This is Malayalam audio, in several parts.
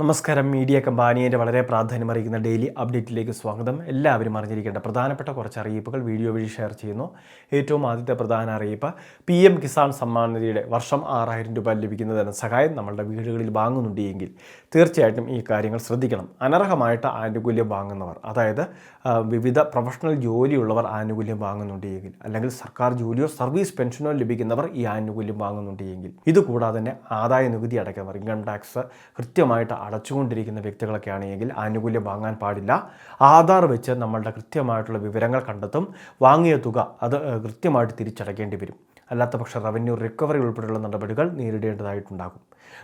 നമസ്കാരം. മീഡിയ കമ്പാനിയുടെ വളരെ പ്രാധാന്യമറിയിക്കുന്ന ഡെയിലി അപ്ഡേറ്റിലേക്ക് സ്വാഗതം. എല്ലാവരും അറിഞ്ഞിരിക്കേണ്ട പ്രധാനപ്പെട്ട കുറച്ച് അറിയിപ്പുകൾ വീഡിയോ വഴി ഷെയർ ചെയ്യുന്നു. ഏറ്റവും ആദ്യത്തെ പ്രധാന അറിയിപ്പ്, PM കിസാൻ സമ്മാൻ നിധിയുടെ വർഷം 6000 രൂപ ലഭിക്കുന്ന ധനസഹായം നമ്മളുടെ വീടുകളിൽ വാങ്ങുന്നുണ്ടെങ്കിൽ തീർച്ചയായിട്ടും ഈ കാര്യങ്ങൾ ശ്രദ്ധിക്കണം. അനർഹമായിട്ട് ആനുകൂല്യം വാങ്ങുന്നവർ, അതായത് വിവിധ പ്രൊഫഷണൽ ജോലിയുള്ളവർ ആനുകൂല്യം വാങ്ങുന്നുണ്ടെങ്കിൽ, അല്ലെങ്കിൽ സർക്കാർ ജോലിയോ സർവീസ് പെൻഷനോ ലഭിക്കുന്നവർ ഈ ആനുകൂല്യം വാങ്ങുന്നുണ്ടെങ്കിൽ, ഇതുകൂടാതെ തന്നെ ആദായ നികുതി അടയ്ക്കുന്നവർ, ഇൻകം ടാക്സ് കൃത്യമായിട്ട് അടച്ചുകൊണ്ടിരിക്കുന്ന വ്യക്തികളൊക്കെ ആണെങ്കിൽ ആനുകൂല്യം വാങ്ങാൻ പാടില്ല. ആധാർ വെച്ച് നമ്മളുടെ കൃത്യമായിട്ടുള്ള വിവരങ്ങൾ കണ്ടെത്തും. വാങ്ങിയ തുക അത് കൃത്യമായിട്ട് തിരിച്ചടയ്ക്കേണ്ടി വരും. അല്ലാത്ത പക്ഷം റവന്യൂ റിക്കവറി ഉൾപ്പെടെയുള്ള നടപടികൾ നേരിടേണ്ടതായിട്ടുണ്ടാകും.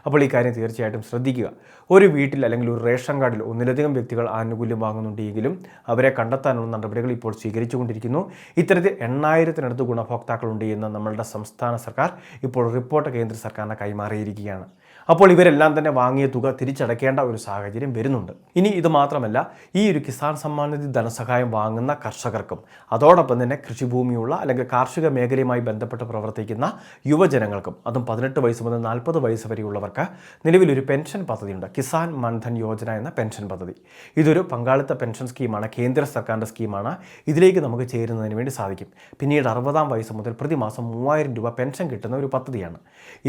അപ്പോൾ ഈ കാര്യം തീർച്ചയായിട്ടും ശ്രദ്ധിക്കുക. ഒരു വീട്ടിൽ അല്ലെങ്കിൽ ഒരു റേഷൻ കാർഡിൽ ഒന്നിലധികം വ്യക്തികൾ ആനുകൂല്യം വാങ്ങുന്നുണ്ടെങ്കിലും അവരെ കണ്ടെത്താനുള്ള നടപടികൾ ഇപ്പോൾ സ്വീകരിച്ചുകൊണ്ടിരിക്കുന്നു. ഇത്തരത്തിൽ 8000-നടുത്ത് ഗുണഭോക്താക്കളുണ്ട് എന്ന് നമ്മളുടെ സംസ്ഥാന സർക്കാർ ഇപ്പോൾ റിപ്പോർട്ട് കേന്ദ്ര സർക്കാരിന് കൈമാറിയിരിക്കുകയാണ്. അപ്പോൾ ഇവരെല്ലാം തന്നെ വാങ്ങിയ തുക തിരിച്ചടയ്ക്കേണ്ട ഒരു സാഹചര്യം വരുന്നുണ്ട്. ഇനി ഇത് മാത്രമല്ല, ഈ ഒരു കിസാൻ സമ്മാൻ നിധി ധനസഹായം വാങ്ങുന്ന കർഷകർക്കും അതോടൊപ്പം തന്നെ കൃഷിഭൂമിയുള്ള അല്ലെങ്കിൽ കാർഷിക മേഖലയുമായി ബന്ധപ്പെട്ട് പ്രവർത്തിക്കുന്ന യുവജനങ്ങൾക്കും, അതും 18 വയസ്സ് മുതൽ 40 വയസ്സ് വരെയുള്ളവർക്ക് നിലവിലൊരു പെൻഷൻ പദ്ധതിയുണ്ട്. കിസാൻ മൻധൻ യോജന എന്ന പെൻഷൻ പദ്ധതി. ഇതൊരു പങ്കാളിത്ത പെൻഷൻ സ്കീമാണ്, കേന്ദ്ര സർക്കാരിൻ്റെ സ്കീമാണ്. ഇതിലേക്ക് നമുക്ക് ചേരുന്നതിന് വേണ്ടി സാധിക്കും. പിന്നീട് 60-ാം വയസ്സ് മുതൽ പ്രതിമാസം 3000 രൂപ പെൻഷൻ കിട്ടുന്ന ഒരു പദ്ധതിയാണ്.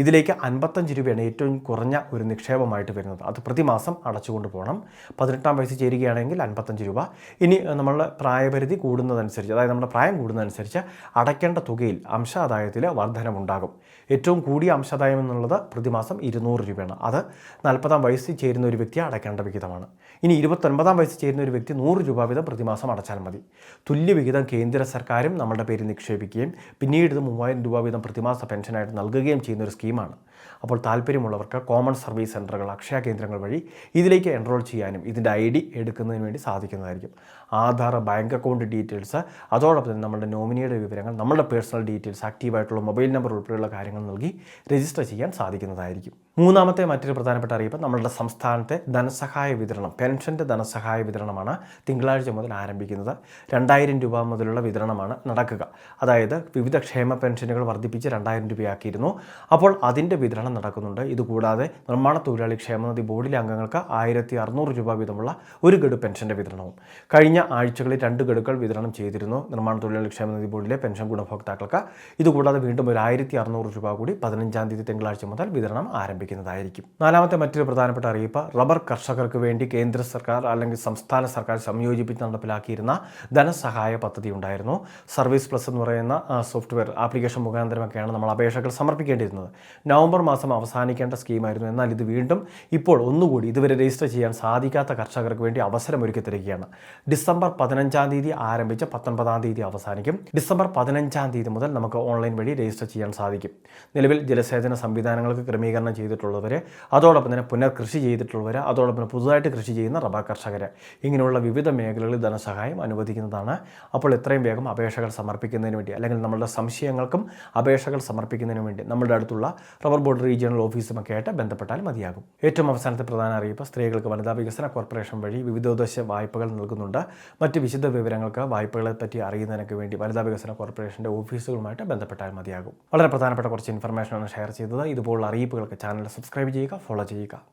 ഇതിലേക്ക് 55 രൂപയാണ് ഏറ്റവും കുറഞ്ഞ ഒരു നിക്ഷേപമായിട്ട് വരുന്നത്. അത് പ്രതിമാസം അടച്ചുകൊണ്ട് പോകണം. 18-ാം വയസ്സ് ചേരുകയാണെങ്കിൽ 55 രൂപ. ഇനി നമ്മളുടെ പ്രായപരിധി കൂടുന്നതനുസരിച്ച്, അതായത് നമ്മുടെ പ്രായം കൂടുന്നതനുസരിച്ച് അടയ്ക്കേണ്ട തുകയിൽ അംശാദായത്തിൽ വർധനമുണ്ടാകും. ഏറ്റവും കൂടിയ അംശാദായം എന്നുള്ളത് പ്രതിമാസം 200 രൂപയാണ്. അത് 40-ാം വയസ്സിൽ ചേരുന്ന ഒരു വ്യക്തി അടയ്ക്കേണ്ട വിഹിതമാണ്. ഇനി 29-ാം വയസ്സിൽ ചേരുന്ന ഒരു വ്യക്തി 100 രൂപ വീതം പ്രതിമാസം അടച്ചാൽ മതി. തുല്യവിഹിതം കേന്ദ്ര സർക്കാരും നമ്മുടെ പേരിൽ നിക്ഷേപിക്കുകയും പിന്നീട് ഇത് 3000 രൂപ വീതം പ്രതിമാസ പെൻഷനായിട്ട് നൽകുകയും ചെയ്യുന്ന ഒരു സ്കീമാണ്. അപ്പോൾ താല്പര്യമുള്ളവർക്ക് കോമൺ സർവീസ് സെൻ്ററുകൾ, അക്ഷയ കേന്ദ്രങ്ങൾ വഴി ഇതിലേക്ക് എൻറോൾ ചെയ്യാനും ഇതിൻ്റെ ID എടുക്കുന്നതിന് വേണ്ടി സാധിക്കുന്നതായിരിക്കും. ആധാർ, ബാങ്ക് അക്കൗണ്ട് ഡീറ്റെയിൽസ്, അതോടൊപ്പം തന്നെ നമ്മുടെ നോമിനിയുടെ വിവരങ്ങൾ, നമ്മുടെ പേഴ്സണൽ ഡീറ്റെയിൽസ്, ആക്റ്റീവായിട്ടുള്ള മൊബൈൽ നമ്പർ ഉൾപ്പെടെയുള്ള കാര്യങ്ങൾ നൽകി രജിസ്റ്റർ ചെയ്യാൻ സാധിക്കുന്നതായിരിക്കും. മൂന്നാമത്തെ മറ്റൊരു പ്രധാനപ്പെട്ട അറിയിപ്പ്, നമ്മളുടെ സംസ്ഥാനത്തെ ധനസഹായ വിതരണം, പെൻഷൻ്റെ ധനസഹായ വിതരണമാണ് തിങ്കളാഴ്ച മുതൽ ആരംഭിക്കുന്നത്. 2000 രൂപ മുതലുള്ള വിതരണമാണ് നടക്കുക. അതായത് വിവിധ ക്ഷേമ പെൻഷനുകൾ വർദ്ധിപ്പിച്ച് 2000 രൂപയാക്കിയിരുന്നു. അപ്പോൾ അതിൻ്റെ വിതരണം നടക്കുന്നുണ്ട്. ഇതുകൂടാതെ നിർമ്മാണ തൊഴിലാളി ക്ഷേമനിധി ബോർഡിലെ അംഗങ്ങൾക്ക് 1600 രൂപ വീതമുള്ള ഒരു ഗഡു പെൻഷൻ്റെ വിതരണവും കഴിഞ്ഞ ആഴ്ചകളിൽ 2 ഗഡുക്കൾ വിതരണം ചെയ്തിരുന്നു നിർമ്മാണ തൊഴിലാളി ക്ഷേമനിധി ബോർഡിലെ പെൻഷൻ ഗുണഭോക്താക്കൾക്ക്. ഇതുകൂടാതെ വീണ്ടും ഒരു 1600 രൂപ കൂടി 15-ാം തീയതി തിങ്കളാഴ്ച മുതൽ വിതരണം ആരംഭിക്കുന്നതായിരിക്കും. നാലാമത്തെ മറ്റൊരു പ്രധാനപ്പെട്ട അറിയിപ്പ്, റബ്ബർ കർഷകർക്ക് വേണ്ടി കേന്ദ്ര സർക്കാർ അല്ലെങ്കിൽ സംസ്ഥാന സർക്കാർ സംയോജിപ്പിച്ച് നടപ്പിലാക്കിയിരുന്ന ധനസഹായ പദ്ധതി ഉണ്ടായിരുന്നു. സർവീസ് പ്ലസ് എന്ന് പറയുന്ന സോഫ്റ്റ്വെയർ ആപ്ലിക്കേഷൻ മുഖാന്തരമൊക്കെയാണ് നമ്മൾ അപേക്ഷകൾ സമർപ്പിക്കേണ്ടിയിരുന്നത്. നവംബർ മാസം അവസാനിക്കേണ്ട സ്കീമായിരുന്നു. എന്നാൽ ഇത് വീണ്ടും ഇപ്പോൾ ഒന്നുകൂടി ഇതുവരെ രജിസ്റ്റർ ചെയ്യാൻ സാധിക്കാത്ത കർഷകർക്ക് വേണ്ടി അവസരമൊരുക്കി തരികയാണ്. ഡിസംബർ 15-ാം തീയതി ആരംഭിച്ച് 19-ാം തീയതി അവസാനിക്കും. ഡിസംബർ 15-ാം തീയതി മുതൽ നമുക്ക് ഓൺലൈൻ വഴി രജിസ്റ്റർ ചെയ്യാൻ സാധിക്കും. നിലവിൽ ജലസേചന സംവിധാനങ്ങൾക്ക് ക്രമീകരണം ചെയ്തിട്ടുള്ളവർ, അതോടൊപ്പം തന്നെ പുനർകൃഷി ചെയ്തിട്ടുള്ളവർ, അതോടൊപ്പം പുതുതായിട്ട് കൃഷി ചെയ്യുന്ന റബ്ബർ കർഷകർ, ഇങ്ങനെയുള്ള വിവിധ മേഖലകളിൽ ധനസഹായം അനുവദിക്കുന്നതാണ്. അപ്പോൾ എത്രയും വേഗം അപേക്ഷകൾ സമർപ്പിക്കുന്നതിന് വേണ്ടി, അല്ലെങ്കിൽ നമ്മളുടെ സംശയങ്ങൾക്കും അപേക്ഷകൾ സമർപ്പിക്കുന്നതിന് വേണ്ടി നമ്മളുടെ അടുത്തുള്ള റബ്ബർ ബോർഡ് റീജിയണൽ ഓഫീസുമൊക്കെ ആയിട്ട് ബന്ധപ്പെട്ടാൽ മതിയാകും. ഏറ്റവും അവസാനത്തെ പ്രധാന അറിയിപ്പ്, സ്ത്രീകൾക്ക് വനിതാ വികസന കോർപ്പറേഷൻ വഴി വിവിധോദ്ദേശ വായ്പകൾ നൽകുന്നുണ്ട്. മറ്റ് വിശദ വിവരങ്ങൾക്ക് വായ്പകളെ പറ്റി അറിയുന്നതിനൊക്കെ വേണ്ടി വനിതാ വികസന കോർപ്പറേഷൻ്റെ ഓഫീസുകളുമായിട്ട് ബന്ധപ്പെട്ടാൽ മതിയാകും. വളരെ പ്രധാനപ്പെട്ട കുറച്ച് ഇൻഫർമേഷനാണ് ഷെയർ ചെയ്തത്. ഇതുപോലുള്ള അറിയിപ്പുകൾക്ക് ചാനൽ സബ്സ്ക്രൈബ് ചെയ്യുക, ഫോളോ ചെയ്യുക.